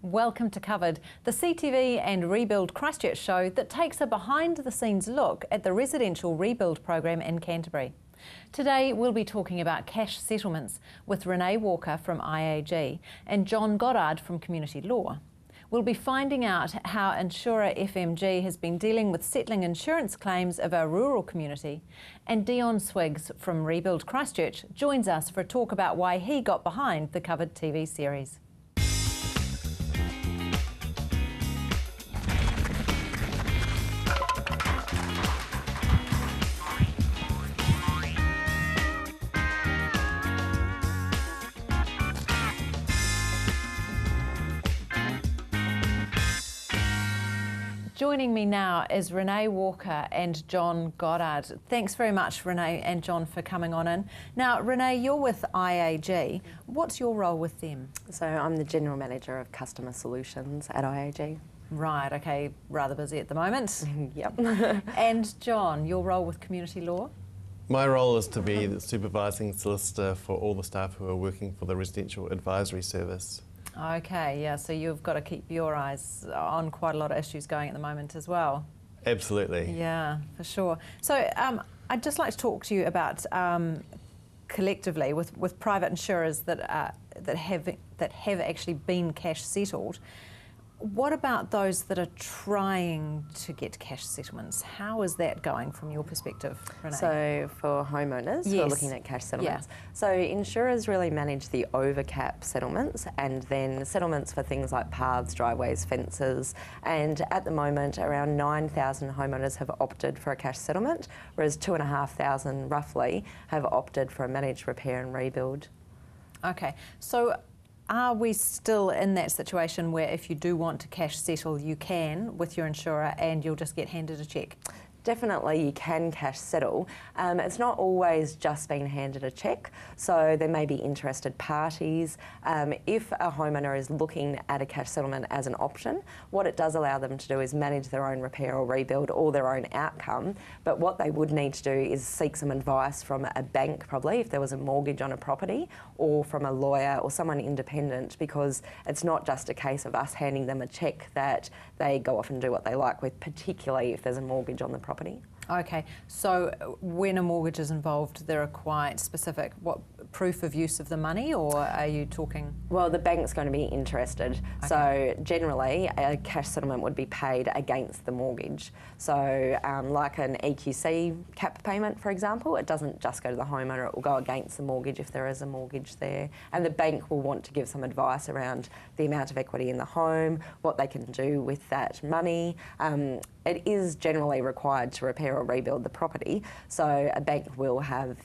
Welcome to Covered, the CTV and Rebuild Christchurch show that takes a behind-the-scenes look at the residential rebuild program in Canterbury. Today we'll be talking about cash settlements with Renee Walker from IAG and John Goddard from Community Law. We'll be finding out how insurer FMG has been dealing with settling insurance claims of our rural community, and Dion Swiggs from Rebuild Christchurch joins us for a talk about why he got behind the Covered TV series. Joining me now is Renee Walker and John Goddard. Thanks very much, Renee and John, for coming on in. Now, Renee, you're with IAG. What's your role with them? So I'm the General Manager of Customer Solutions at IAG. Right, okay, rather busy at the moment. Yep. And John, your role with Community Law? My role is to be the supervising solicitor for all the staff who are working for the Residential Advisory Service. Okay, yeah, so you've got to keep your eyes on quite a lot of issues going at the moment as well. Absolutely. Yeah, for sure. So I'd just like to talk to you about collectively with private insurers that have actually been cash settled. What about those that are trying to get cash settlements? How is that going from your perspective, Renee? So for homeowners who are looking at cash settlements, so insurers really manage the overcap settlements and then settlements for things like paths, driveways, fences, and at the moment around 9,000 homeowners have opted for a cash settlement, whereas 2,500 roughly have opted for a managed repair and rebuild. Okay, so are we still in that situation where if you do want to cash settle, you can with your insurer and you'll just get handed a cheque? Definitely you can cash settle. It's not always just being handed a cheque, so there may be interested parties. If a homeowner is looking at a cash settlement as an option, what it does allow them to do is manage their own repair or rebuild or their own outcome, but what they would need to do is seek some advice from a bank probably if there was a mortgage on a property, or from a lawyer or someone independent, because it's not just a case of us handing them a cheque that they go off and do what they like with, particularly if there's a mortgage on the property. Okay, so when a mortgage is involved, there are quite specific, proof of use of the money, or are you talking? Well, the bank's going to be interested. Okay. So generally, a cash settlement would be paid against the mortgage. So like an EQC cap payment, for example, it doesn't just go to the homeowner, it will go against the mortgage if there is a mortgage there. And the bank will want to give some advice around the amount of equity in the home, what they can do with that money. It is generally required to repair or rebuild the property, so a bank will have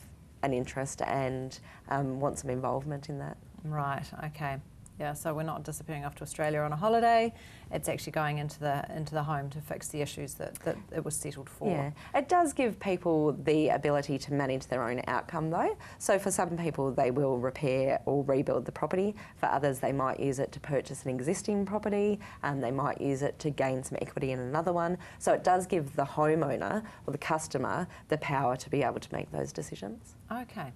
an interest and want some involvement in that. Right, okay. Yeah, so we're not disappearing off to Australia on a holiday, it's actually going into the home to fix the issues that it was settled for. Yeah, it does give people the ability to manage their own outcome though. So for some people they will repair or rebuild the property, for others they might use it to purchase an existing property, they might use it to gain some equity in another one. So it does give the homeowner or the customer the power to be able to make those decisions. Okay.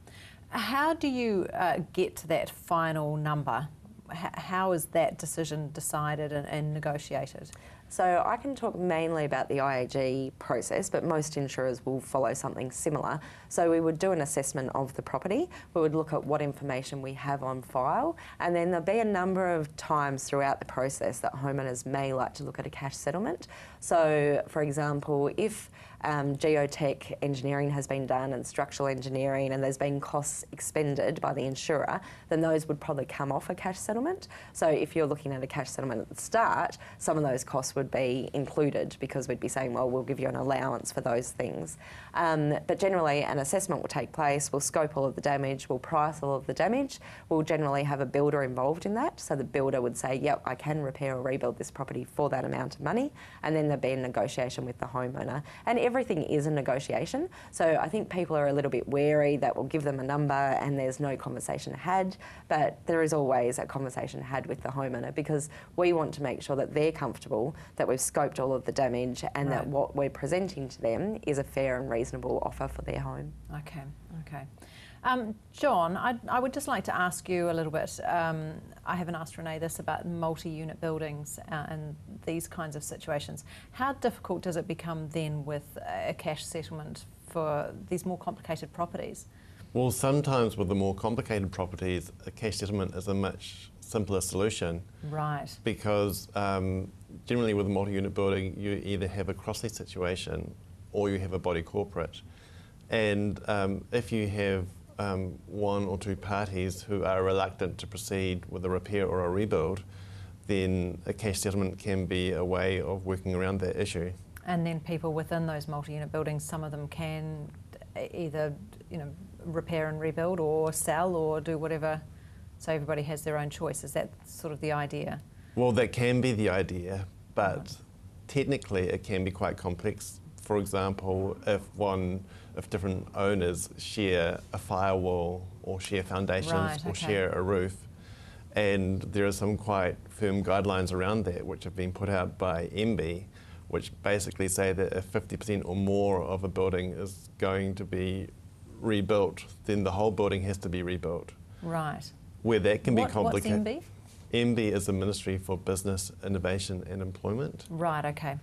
How do you get to that final number? How is that decision decided and negotiated? So I can talk mainly about the IAG process, but most insurers will follow something similar. So we would do an assessment of the property, we would look at what information we have on file, and then there'll be a number of times throughout the process that homeowners may like to look at a cash settlement. So for example, if geotech engineering has been done and structural engineering and there's been costs expended by the insurer, then those would probably come off a cash settlement. So if you're looking at a cash settlement at the start, some of those costs would be included because we'd be saying, well, we'll give you an allowance for those things. But generally an assessment will take place, we'll scope all of the damage, we'll price all of the damage, we'll generally have a builder involved in that. So the builder would say, yep, I can repair or rebuild this property for that amount of money, and then there'd be a negotiation with the homeowner. And everything is a negotiation. So I think people are a little bit wary that we'll give them a number and there's no conversation had, but there is always a conversation had with the homeowner because we want to make sure that they're comfortable, that we've scoped all of the damage and that what we're presenting to them is a fair and reasonable offer for their home. Okay, okay. John, I would just like to ask you a little bit. I haven't asked Renee this about multi-unit buildings and these kinds of situations. How difficult does it become then with a cash settlement for these more complicated properties? Well, sometimes with the more complicated properties, a cash settlement is a much simpler solution. Right. Because generally with a multi-unit building, you either have a cross-lease situation or you have a body corporate. And if you have one or two parties who are reluctant to proceed with a repair or a rebuild, then a cash settlement can be a way of working around that issue. And then people within those multi-unit buildings, some of them can either, repair and rebuild or sell or do whatever, so everybody has their own choice. Is that sort of the idea? Well, that can be the idea, but technically it can be quite complex. For example, if different owners share a firewall or share foundations or share a roof, and there are some quite firm guidelines around that which have been put out by MB, which basically say that if 50% or more of a building is going to be rebuilt, then the whole building has to be rebuilt. Right. Where that can be complicated. What's MB? MB is the Ministry for Business, Innovation and Employment. Right, okay.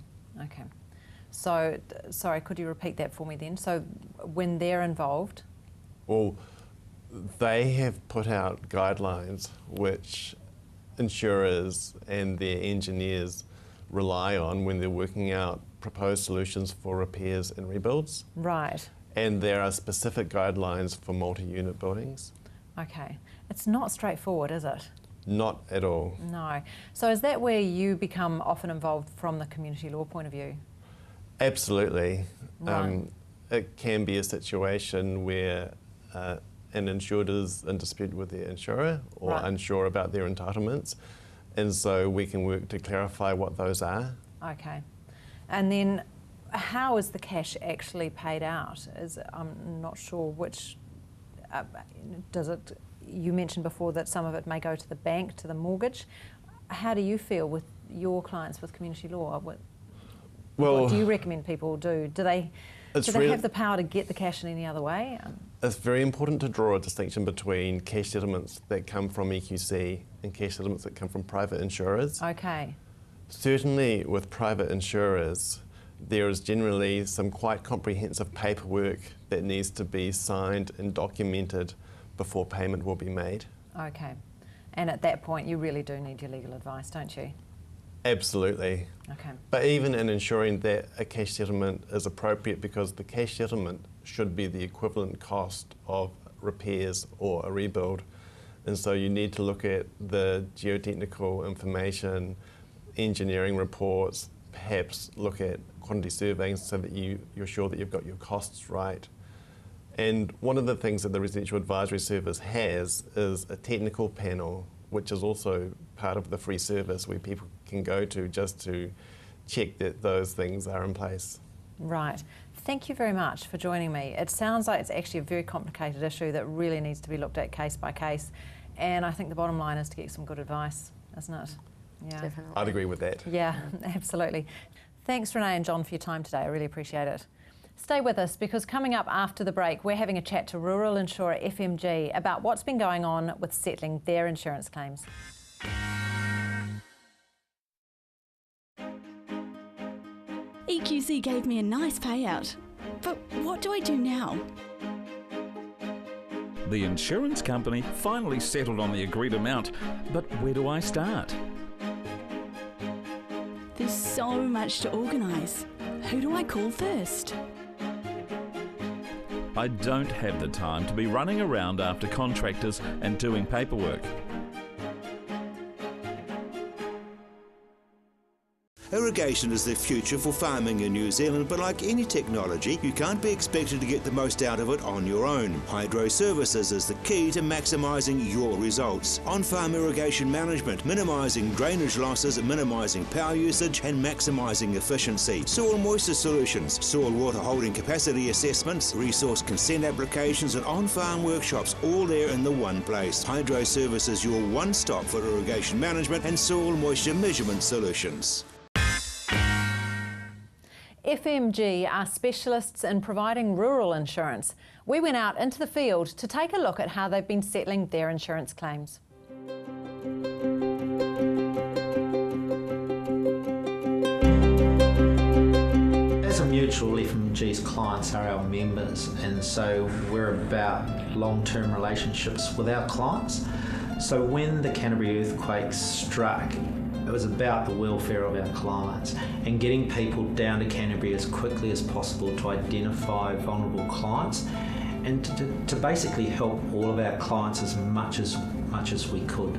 So, sorry, could you repeat that for me then? So, when they're involved? Well, they have put out guidelines which insurers and their engineers rely on when they're working out proposed solutions for repairs and rebuilds. Right. And there are specific guidelines for multi-unit buildings. Okay. It's not straightforward, is it? Not at all. No. So is that where you become often involved from the community law point of view? Absolutely. Right. It can be a situation where an insured is in dispute with their insurer or unsure about their entitlements, and so we can work to clarify what those are. Okay. And then how is the cash actually paid out? I'm not sure which, does it, you mentioned before that some of it may go to the bank, to the mortgage. How do you feel with your clients with community law? What do you recommend people do? Do they have the power to get the cash in any other way? It's very important to draw a distinction between cash settlements that come from EQC and cash settlements that come from private insurers. Okay. Certainly with private insurers, there is generally some quite comprehensive paperwork that needs to be signed and documented before payment will be made. Okay. And at that point, you really do need your legal advice, don't you? Absolutely. Okay. But even in ensuring that a cash settlement is appropriate, because the cash settlement should be the equivalent cost of repairs or a rebuild. And so you need to look at the geotechnical information, engineering reports, perhaps look at quantity surveying so that you're sure that you've got your costs right. And one of the things that the Residential Advisory Service has is a technical panel, which is also part of the free service where people can go to just to check that those things are in place. Right. Thank you very much for joining me. It sounds like it's actually a very complicated issue that really needs to be looked at case by case. And I think the bottom line is to get some good advice, isn't it? Yeah. Definitely. I'd agree with that. Yeah, absolutely. Thanks, Renee and John, for your time today. I really appreciate it. Stay with us, because coming up after the break, we're having a chat to rural insurer FMG about what's been going on with settling their insurance claims. EQC gave me a nice payout, but what do I do now? The insurance company finally settled on the agreed amount, but where do I start? There's so much to organise. Who do I call first? I don't have the time to be running around after contractors and doing paperwork. Irrigation is the future for farming in New Zealand, but like any technology, you can't be expected to get the most out of it on your own. Hydro Services is the key to maximising your results. On-farm irrigation management, minimising drainage losses, minimising power usage and maximising efficiency. Soil moisture solutions, soil water holding capacity assessments, resource consent applications and on-farm workshops, all there in the one place. Hydro Services, your one-stop for irrigation management and soil moisture measurement solutions. FMG are specialists in providing rural insurance. We went out into the field to take a look at how they've been settling their insurance claims. As a mutual, FMG's clients are our members, and so we're about long-term relationships with our clients. So when the Canterbury earthquake struck, it was about the welfare of our clients and getting people down to Canterbury as quickly as possible to identify vulnerable clients and to basically help all of our clients as much as we could.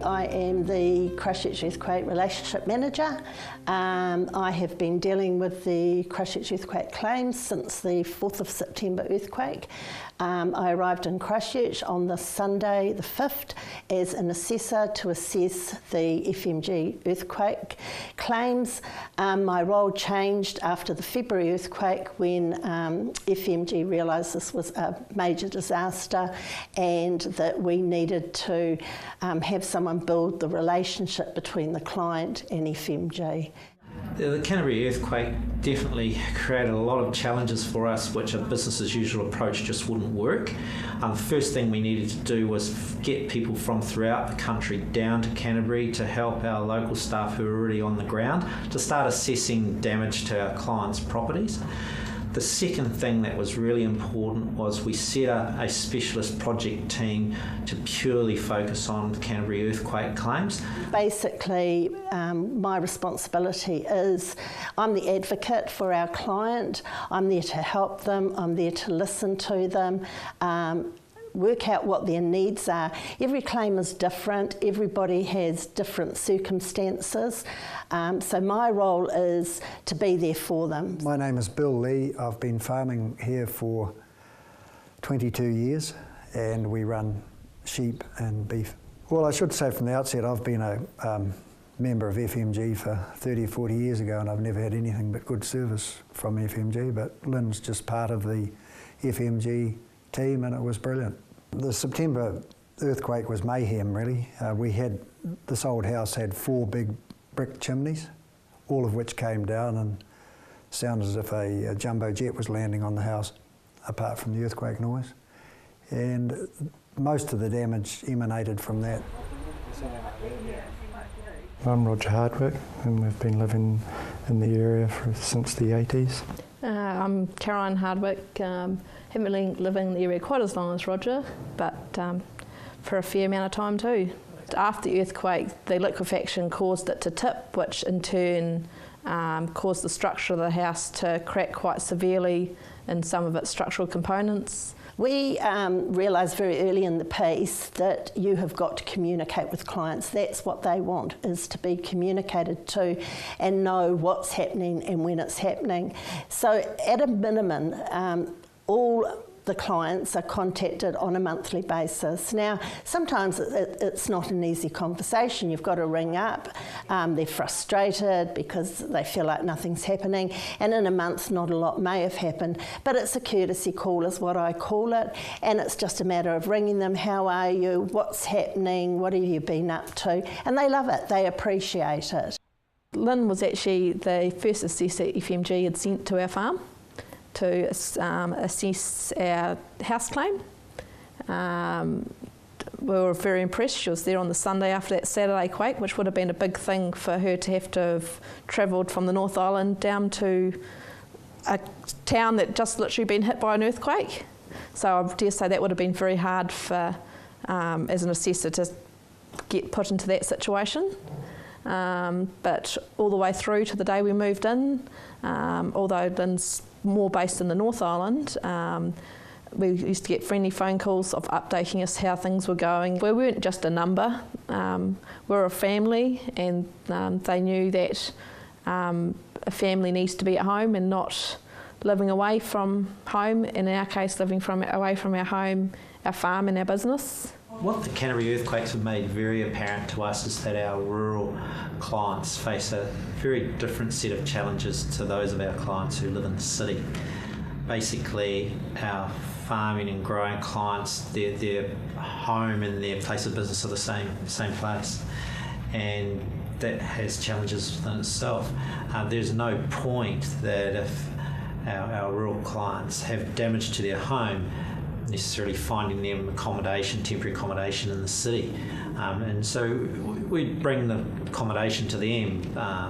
I am the Christchurch Earthquake Relationship Manager. I have been dealing with the Christchurch Earthquake claims since the 4th of September earthquake. I arrived in Christchurch on the Sunday, the 5th, as an assessor to assess the FMG earthquake claims. My role changed after the February earthquake when FMG realised this was a major disaster and that we needed to have someone build the relationship between the client and FMG. The Canterbury earthquake definitely created a lot of challenges for us, which a business as usual approach just wouldn't work. The first thing we needed to do was get people from throughout the country down to Canterbury to help our local staff who are already on the ground to start assessing damage to our clients' properties. The second thing that was really important was we set up a specialist project team to purely focus on Canterbury earthquake claims. Basically, my responsibility is I'm the advocate for our client. I'm there to help them. I'm there to listen to them. Work out what their needs are. Every claim is different, everybody has different circumstances, so my role is to be there for them. My name is Bill Lee. I've been farming here for 22 years and we run sheep and beef. Well, I should say from the outset I've been a member of FMG for 30 or 40 years ago and I've never had anything but good service from FMG, but Lynn's just part of the FMG team and it was brilliant. The September earthquake was mayhem, really. This old house had 4 big brick chimneys, all of which came down and sounded as if a jumbo jet was landing on the house, apart from the earthquake noise. And most of the damage emanated from that. I'm Roger Hardwick and we've been living in the area since the 80s. I'm Caroline Hardwick. Haven't been living in the area quite as long as Roger, but for a fair amount of time too. After the earthquake, the liquefaction caused it to tip, which in turn caused the structure of the house to crack quite severely in some of its structural components. We realised very early in the piece that you have got to communicate with clients. That's what they want, is to be communicated to and know what's happening and when it's happening. So at a minimum, all the clients are contacted on a monthly basis. Now, sometimes it's not an easy conversation. You've got to ring up. They're frustrated because they feel like nothing's happening, and in a month not a lot may have happened, but it's a courtesy call is what I call it, and it's just a matter of ringing them. How are you? What's happening? What have you been up to? And they love it. They appreciate it. Lynn was actually the first assessor FMG had sent to our farm to assess our house claim. We were very impressed. She was there on the Sunday after that Saturday quake, which would have been a big thing for her to have travelled from the North Island down to a town that just literally been hit by an earthquake. So I dare say that would have been very hard for, as an assessor, to get put into that situation. But all the way through to the day we moved in, although Lynn's more based in the North Island, we used to get friendly phone calls of updating us how things were going. We weren't just a number, we're a family, and they knew that a family needs to be at home and not living away from home, in our case living away from our home, our farm and our business. What the Canterbury earthquakes have made very apparent to us is that our rural clients face a very different set of challenges to those of our clients who live in the city. Basically, our farming and growing clients, their home and their place of business are the same place. And that has challenges within itself. There's no point that if our rural clients have damage to their home, necessarily finding them temporary accommodation in the city. And so we bring the accommodation to them,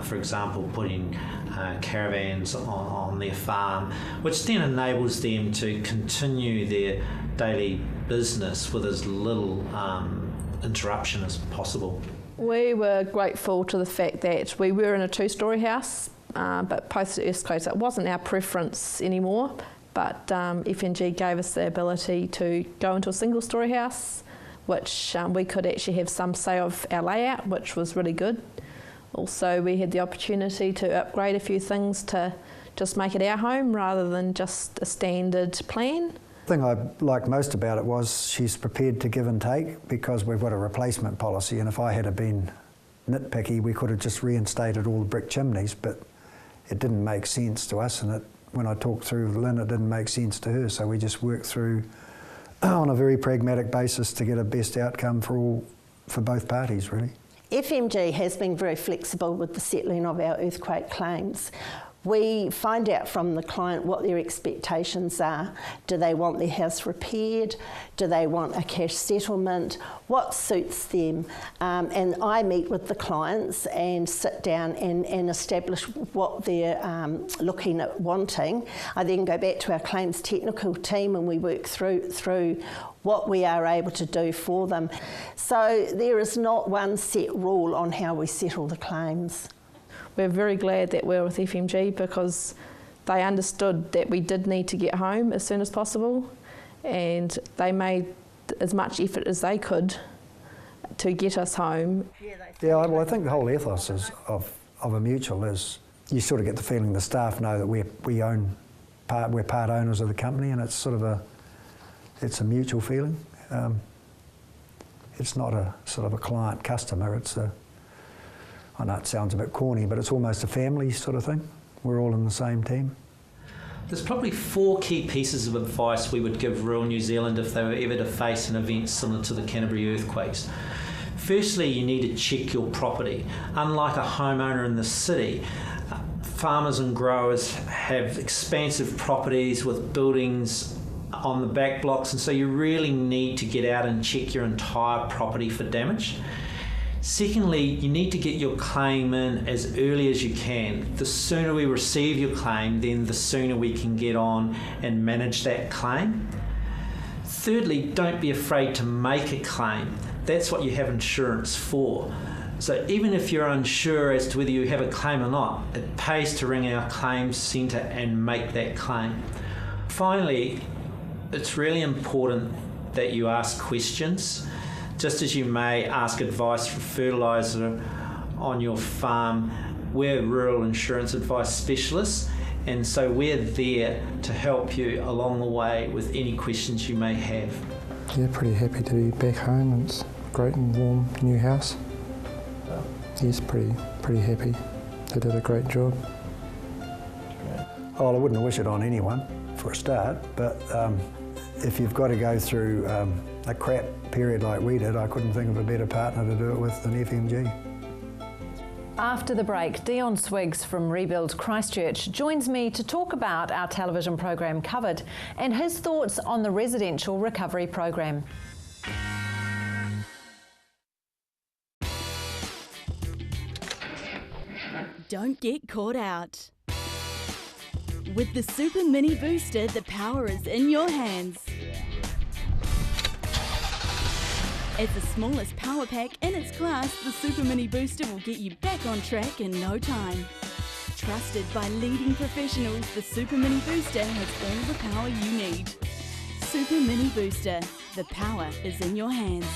for example, putting caravans on their farm, which then enables them to continue their daily business with as little interruption as possible. We were grateful to the fact that we were in a two-storey house, but post the earthquakes it wasn't our preference anymore, but FNG gave us the ability to go into a single-storey house, which we could actually have some say of our layout, which was really good. Also, we had the opportunity to upgrade a few things to just make it our home rather than just a standard plan. The thing I liked most about it was she's prepared to give and take, because we've got a replacement policy, and if I had been nitpicky, we could have just reinstated all the brick chimneys, but it didn't make sense to us, and when I talked through with Lynn, it didn't make sense to her, so we just worked through on a very pragmatic basis to get a best outcome for both parties, really. FMG has been very flexible with the settling of our earthquake claims. We find out from the client what their expectations are. Do they want their house repaired? Do they want a cash settlement? What suits them? And I meet with the clients and sit down and establish what they're looking at wanting. I then go back to our claims technical team and we work through what we are able to do for them. So there is not one set rule on how we settle the claims. We're very glad that we're with FMG because they understood that we did need to get home as soon as possible, and they made as much effort as they could to get us home. Yeah, well, I think the whole ethos of a mutual is you sort of get the feeling the staff know that we're part owners of the company, and it's sort of it's a mutual feeling. It's not a sort of a client customer. I know it sounds a bit corny, but it's almost a family sort of thing. We're all in the same team. There's probably 4 key pieces of advice we would give rural New Zealand if they were ever to face an event similar to the Canterbury earthquakes. Firstly, you need to check your property. Unlike a homeowner in the city, farmers and growers have expansive properties with buildings on the back blocks, and so you really need to get out and check your entire property for damage. Secondly, you need to get your claim in as early as you can. The sooner we receive your claim, then the sooner we can get on and manage that claim. Thirdly, don't be afraid to make a claim. That's what you have insurance for. So even if you're unsure as to whether you have a claim or not, it pays to ring our claims centre and make that claim. Finally, it's really important that you ask questions. Just as you may ask advice for fertiliser on your farm, we're rural insurance advice specialists, and so we're there to help you along the way with any questions you may have. Yeah, pretty happy to be back home. It's a great and warm new house. Yes, pretty happy. They did a great job. Oh, I wouldn't wish it on anyone for a start, but if you've got to go through a crap period like we did, I couldn't think of a better partner to do it with than FMG. After the break, Dion Swiggs from Rebuild Christchurch joins me to talk about our television program Covered and his thoughts on the residential recovery program. Don't get caught out. With the Super Mini Booster, the power is in your hands. As the smallest power pack in its class, the Super Mini Booster will get you back on track in no time. Trusted by leading professionals, the Super Mini Booster has all the power you need. Super Mini Booster, the power is in your hands.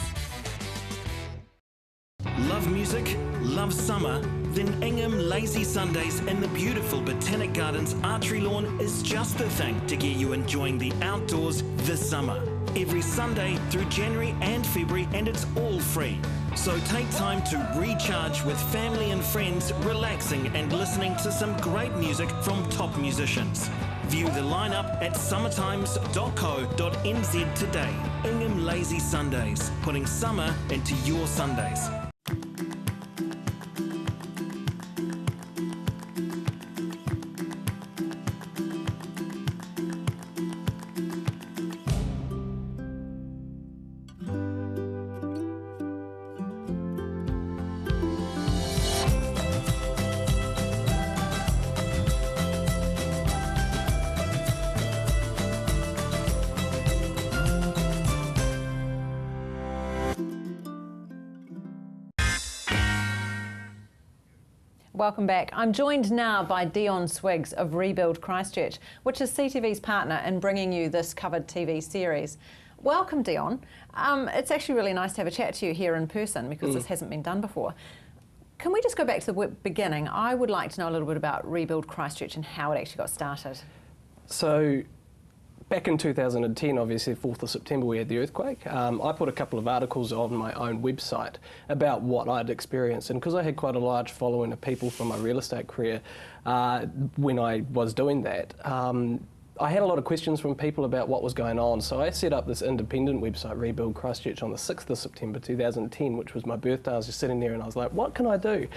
Love music? Love summer? Then Ingham Lazy Sundays in the beautiful Botanic Gardens archery lawn is just the thing to get you enjoying the outdoors this summer. Every Sunday through January and February, and it's all free. So take time to recharge with family and friends, relaxing and listening to some great music from top musicians. View the lineup at summertimes.co.nz today. Ingham Lazy Sundays, putting summer into your Sundays. welcome back. I'm joined now by Dion Swiggs of Rebuild Christchurch, which is CTV's partner in bringing you this covered TV series. Welcome, Dion. It's actually really nice to have a chat to you here in person because this hasn't been done before. Can we just go back to the beginning? I would like to know a little bit about Rebuild Christchurch and how it actually got started. So, back in 2010, obviously, 4th of September, we had the earthquake. I put a couple of articles on my own website about what I'd experienced. And because I had quite a large following of people from my real estate career when I was doing that, I had a lot of questions from people about what was going on. So I set up this independent website, Rebuild Christchurch, on the 6th of September 2010, which was my birthday. I was just sitting there and I was like, what can I do?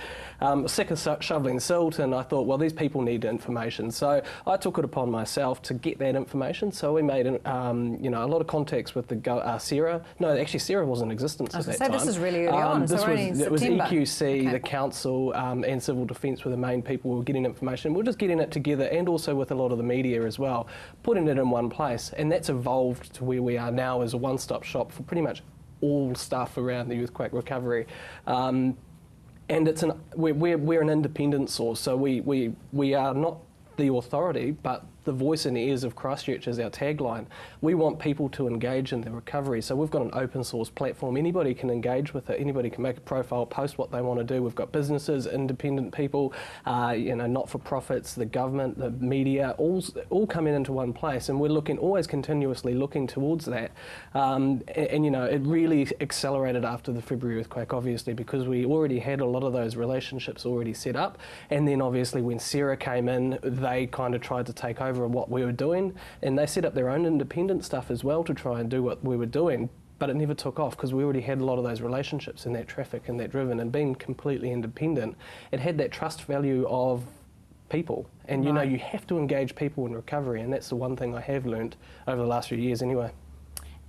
Sick of shoveling silt, and I thought, well, these people need information. So I took it upon myself to get that information. So we made a lot of contacts with the Sarah. No, actually Sarah was in existence at that time. This is really early on, so only in September. It was EQC, okay. The council and Civil Defence were the main people who were getting information. We're just getting it together, and also with a lot of the media as well, putting it in one place, and that's evolved to where we are now as a one-stop shop for pretty much all stuff around the earthquake recovery. And we're an independent source, so we are not the authority, but the voice and ears of Christchurch is our tagline. We want people to engage in the recovery, so we've got an open source platform. Anybody can engage with it. Anybody can make a profile, post what they want to do. We've got businesses, independent people, not-for-profits, the government, the media, all coming into one place, and we're always continuously looking towards that. It really accelerated after the February earthquake, obviously, because we already had a lot of those relationships already set up, and then obviously when Sarah came in, they kind of tried to take over what we were doing, and they set up their own independent stuff as well to try and do what we were doing, but it never took off because we already had a lot of those relationships and that traffic and that driven, and being completely independent, it had that trust value of people, and you have to engage people in recovery, and that's the one thing I have learnt over the last few years anyway.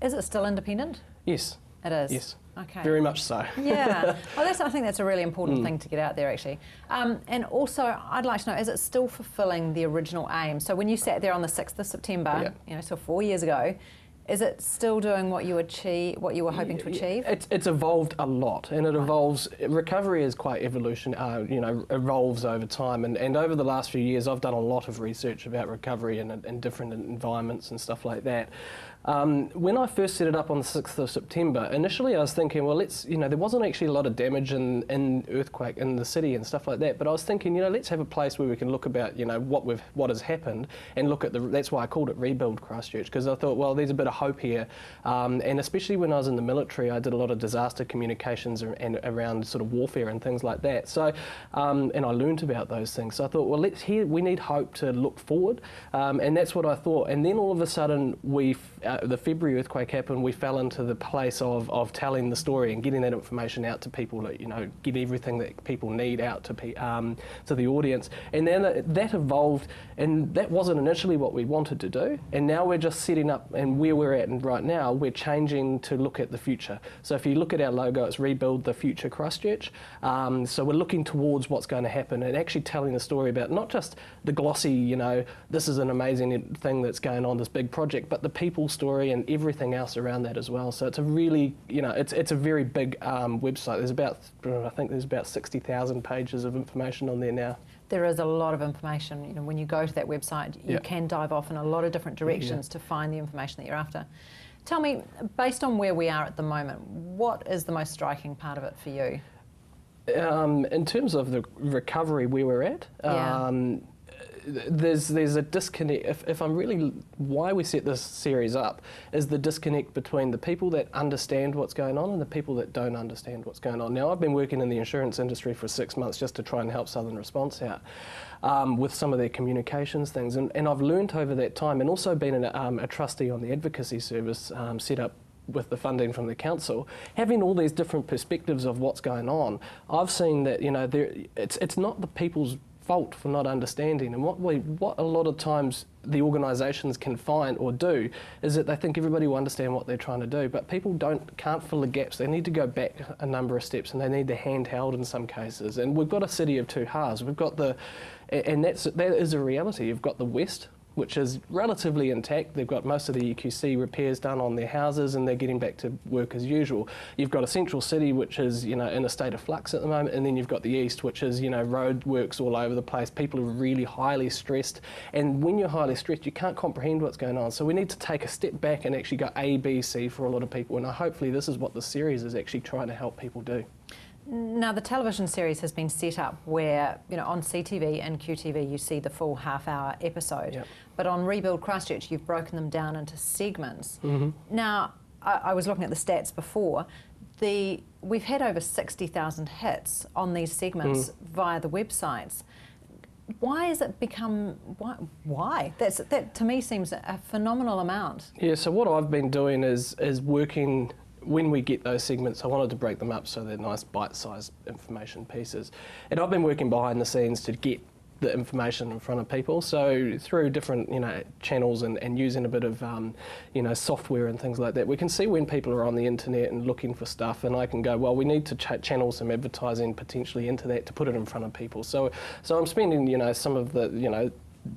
Is it still independent? Yes. It is? Yes. Okay. Very much so. Yeah. I think that's a really important thing to get out there, actually. And also, I'd like to know, is it still fulfilling the original aim? So when you sat there on the 6th of September, so 4 years ago, is it still doing what you were hoping to achieve? It's evolved a lot, and it evolves. Recovery is quite evolves over time, and over the last few years, I've done a lot of research about recovery in different environments and stuff like that. When I first set it up on the 6th of September, initially I was thinking, well, there wasn't actually a lot of damage in earthquake in the city and stuff like that, but I was thinking, let's have a place where we can look about, what has happened, and look at that's why I called it Rebuild Christchurch, because I thought, well, there's a bit of hope here, and especially when I was in the military, I did a lot of disaster communications and around sort of warfare and things like that. So, and I learned about those things. So I thought, well, we need hope to look forward, and that's what I thought. And then all of a sudden, the February earthquake happened. We fell into the place of telling the story and getting that information out to people. Get everything that people need out to the audience. And then that evolved, and that wasn't initially what we wanted to do. And now we're just setting up, and where we're at right now, we're changing to look at the future. So if you look at our logo, it's Rebuild the Future Christchurch. So we're looking towards what's going to happen and actually telling a story about not just the glossy, this is an amazing thing that's going on, this big project, but the people story and everything else around that as well. So it's a really, it's a very big website. I think there's about 60,000 pages of information on there now. There is a lot of information. When you go to that website, you can dive off in a lot of different directions to find the information that you're after. Tell me, based on where we are at the moment, what is the most striking part of it for you? In terms of the recovery where we're at, there's a disconnect. If I'm really, why we set this series up is the disconnect between the people that understand what's going on and the people that don't understand what's going on. Now, I've been working in the insurance industry for 6 months just to try and help Southern Response out with some of their communications things, and I've learnt over that time, and also been a trustee on the advocacy service set up with the funding from the council, having all these different perspectives of what's going on. I've seen that it's not the people's fault for not understanding, and what a lot of times the organisations can find or do is that they think everybody will understand what they're trying to do, but people can't fill the gaps. They need to go back a number of steps, and they need the handheld in some cases. And we've got a city of two halves. We've got that is a reality. You've got the West, which is relatively intact. They've got most of the EQC repairs done on their houses and they're getting back to work as usual. You've got a central city which is, in a state of flux at the moment, and then you've got the east, which is, road works all over the place. People are really highly stressed, and when you're highly stressed, you can't comprehend what's going on. So we need to take a step back and actually go A, B, C for a lot of people, and hopefully this is what the series is actually trying to help people do. Now, the television series has been set up where, on CTV and QTV you see the full half-hour episode, Yep. but on Rebuild Christchurch you've broken them down into segments. Mm-hmm. Now, I was looking at the stats before. We've had over 60,000 hits on these segments via the websites. Why has it become, why? That to me seems a phenomenal amount. Yeah, so what I've been doing is working. When we get those segments, I wanted to break them up so they're nice bite-sized information pieces. And I've been working behind the scenes to get the information in front of people. So through different, channels and using a bit of, software and things like that, we can see when people are on the internet and looking for stuff, and I can go, well, we need to channel some advertising potentially into that to put it in front of people. So I'm spending, some of the,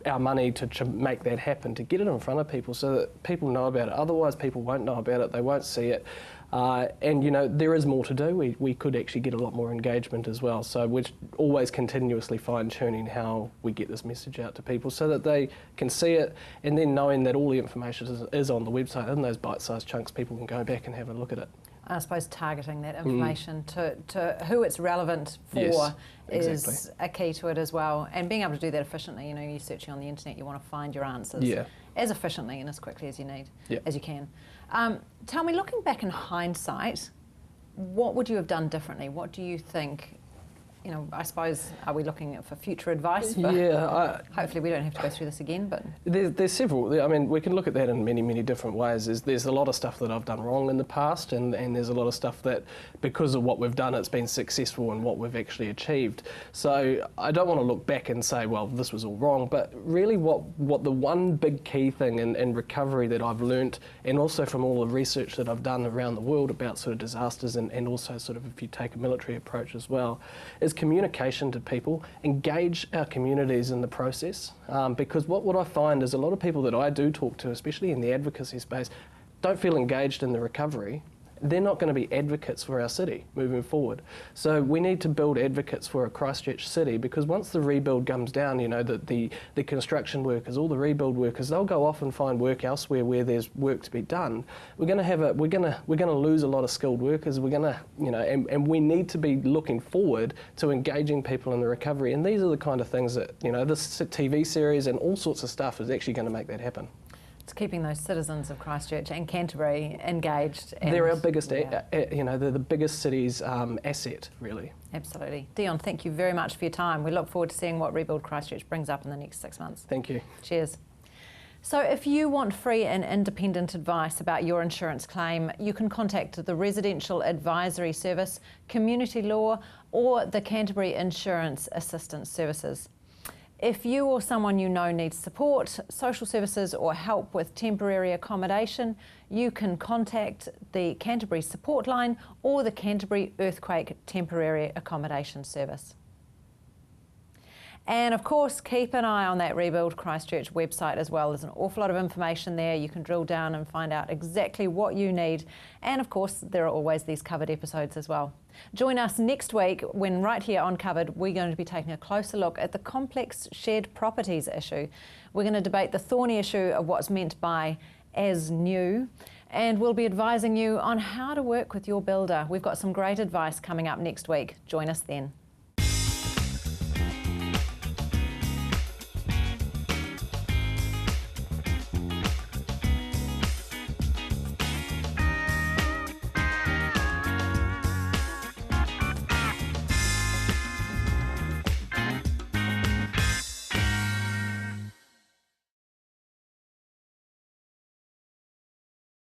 our money to make that happen, to get it in front of people so that people know about it. Otherwise, people won't know about it, they won't see it. And there is more to do. We could actually get a lot more engagement as well. So we're always continuously fine-tuning how we get this message out to people so that they can see it, and then knowing that all the information is on the website in those bite-sized chunks, people can go back and have a look at it. I suppose targeting that information to who it's relevant for Yes, is exactly. a key to it as well. And being able to do that efficiently, you're searching on the internet, you want to find your answers as efficiently and as quickly as you need, as you can. Tell me, looking back in hindsight, what would you have done differently? What do you think? I suppose, are we looking for future advice? Hopefully we don't have to go through this again, but... There's several. I mean, we can look at that in many, many different ways. There's a lot of stuff that I've done wrong in the past, and there's a lot of stuff that, because of what we've done, it's been successful and what we've actually achieved. So I don't want to look back and say, well, this was all wrong, but really what the one big key thing in recovery that I've learnt, and also from all the research that I've done around the world about sort of disasters and also sort of if you take a military approach as well, is communication to people, engage our communities in the process, because what I find is a lot of people that I do talk to, especially in the advocacy space, don't feel engaged in the recovery. They're not going to be advocates for our city moving forward. So we need to build advocates for a Christchurch city, because once the rebuild comes down, the construction workers, all the rebuild workers, they'll go off and find work elsewhere where there's work to be done. We're going to lose a lot of skilled workers. We're going to, and we need to be looking forward to engaging people in the recovery. And these are the kind of things that, this TV series and all sorts of stuff is actually going to make that happen. It's keeping those citizens of Christchurch and Canterbury engaged. And they're our biggest, they're the biggest city's asset, really. Absolutely. Dion, thank you very much for your time. We look forward to seeing what Rebuild Christchurch brings up in the next 6 months. Thank you. Cheers. So if you want free and independent advice about your insurance claim, you can contact the Residential Advisory Service, Community Law, or the Canterbury Insurance Assistance Services. If you or someone you know needs support, social services or help with temporary accommodation, you can contact the Canterbury Support Line or the Canterbury Earthquake Temporary Accommodation Service. And of course, keep an eye on that Rebuild Christchurch website as well. There's an awful lot of information there. You can drill down and find out exactly what you need. And of course, there are always these covered episodes as well. Join us next week when right here on Covered, we're going to be taking a closer look at the complex shared properties issue. We're going to debate the thorny issue of what's meant by as new, and we'll be advising you on how to work with your builder. We've got some great advice coming up next week. Join us then.